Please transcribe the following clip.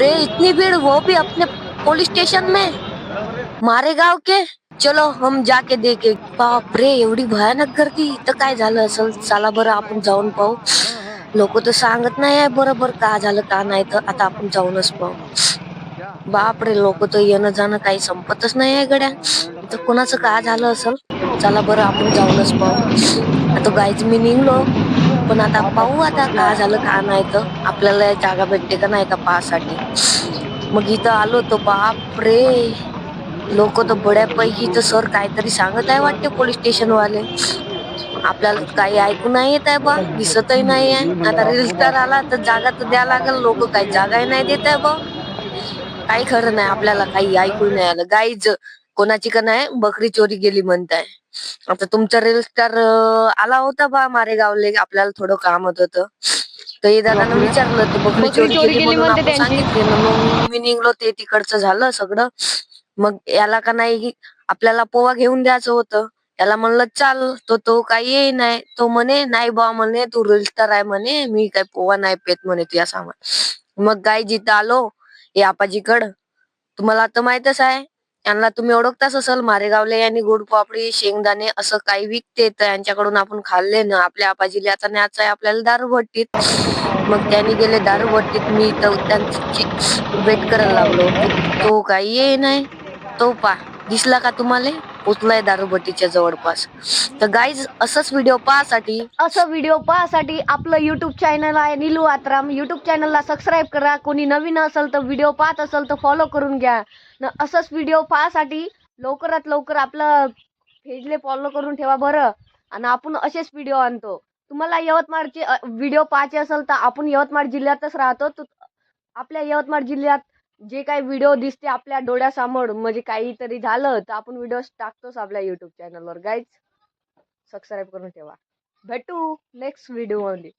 रे, इतनी भीड़, वो भी अपने पुलिस स्टेशन में, मारेगाव के. चलो हम जाके देखे. बाप रे, एवढी भयानक गर्दी. तर काय झालं असेल, चला बरं आपण जाऊन पाहू. लोक तर सांगत नाही आहे बरोबर का झालं का नाही, तर आता आपण जाऊनच पाहू. बाप रे, लोक तर येणं जाणं काही संपतच नाही आहे गड्या. तर कोणाचं काय झालं असेल, चला बरं आपण जाऊनच पाहू. आता गाईज मी निघलो, पण आता पाहू आता का झालं का नाही, तर आपल्याला जागा भेटते का नाही का पाहासाठी. मग इथं आलो तर बाप रे, लोक तर बड्यापैकी तर सर काहीतरी सांगत आहे वाटते पोलीस स्टेशन वाले. आपल्याला काही ऐकू नाही येत आहे बा, दिसतही नाही आहे. आता रील स्टार आला तर जागा तर द्या लागेल, लोक काही जागाही नाही देत आहे बा. काही खरं नाही, आपल्याला काही ऐकू नाही आलं. गाईज कोणाची का नाही बकरी चोरी गेली म्हणताय. आता तुमचा रील स्टार आला होता बा मारेगावले, आपल्याला थोडं काम होत होतं. तर दादानं विचारलं तर बकरी चोरी गेली म्हणून म्हणते आपण त्यांची. सांगितले ना. मग मी निघलो, ते तिकडचं झालं सगळं. मग याला का नाही आपल्याला पोवा घेऊन द्यायचं होतं. त्याला म्हणलं चाल, तो काही येई नाही. तो म्हणे नाही बा, म्हणे तू रील स्टार आहे म्हणे, मी काय पोवा नाही पेत म्हणे तुझ्या सामान. मग गाई जिथं आलो या आपाजीकडं, तुम्हाला आता माहितच आहे, यांना तुम्ही ओळखताच असाल, मारेगावले यांनी गुड पापडी शेंगदाणे असं काही विकते. तर यांच्याकडून आपण खाल्ले ना. आपल्या आपाजीला आता न्यायचं आहे आपल्याला दारू भट्टीत. मग त्यांनी गेले दारू भट्टीत, मी तर त्यांची वेट करायला लागलो की तो काही ये नाही. तो दिसला का तुम्हाला, पोचलाय दारूभट्टीच्या जवळपास. तर गाईज असंच व्हिडिओ पाहासाठी, असं व्हिडिओ पाहण्यासाठी आपलं युट्यूब चॅनल आहे नीलू आत्राम. युट्यूब चॅनलला सबस्क्राईब करा. कोणी नवीन असेल तर व्हिडिओ पाहत असेल तर फॉलो करून घ्या. असंच व्हिडिओ पाहण्यासाठी लवकरात लवकर आपलं पेजले फॉलो करून ठेवा बरं. आणि आपण असेच व्हिडिओ आणतो. तुम्हाला यवतमाळचे व्हिडिओ पाहायचे असेल तर आपण यवतमाळ जिल्ह्यातच राहतो. आपल्या यवतमाळ जिल्ह्यात जे काही व्हिडिओ दिसते आपल्या डोळ्यासमोर, म्हणजे काहीतरी झालं तर आपण व्हिडिओ टाकतोच आपल्या युट्यूब चॅनलवर. गाईज सबस्क्राईब करून ठेवा. भेटू नेक्स्ट व्हिडिओ मध्ये.